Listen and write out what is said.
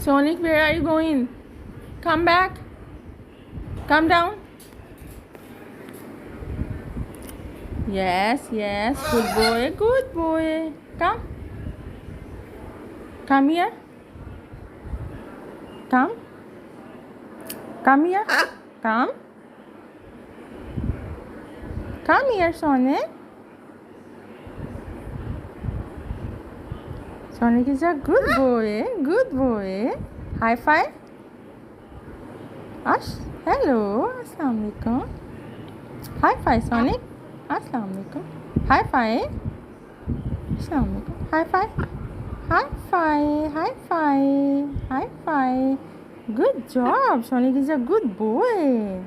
Sonic, where are you going? Come back. Come down. Yes, yes. Good boy. Good boy. Come. Come here. Come. Come here. Come. Come here, Sonic. Sonic is a good boy. Good boy. High five. Hello. Assalamualaikum. High five, Sonic. Assalamualaikum. High five. Assalamualaikum. High five. High five. High five. High five. Good job. Sonic is a good boy.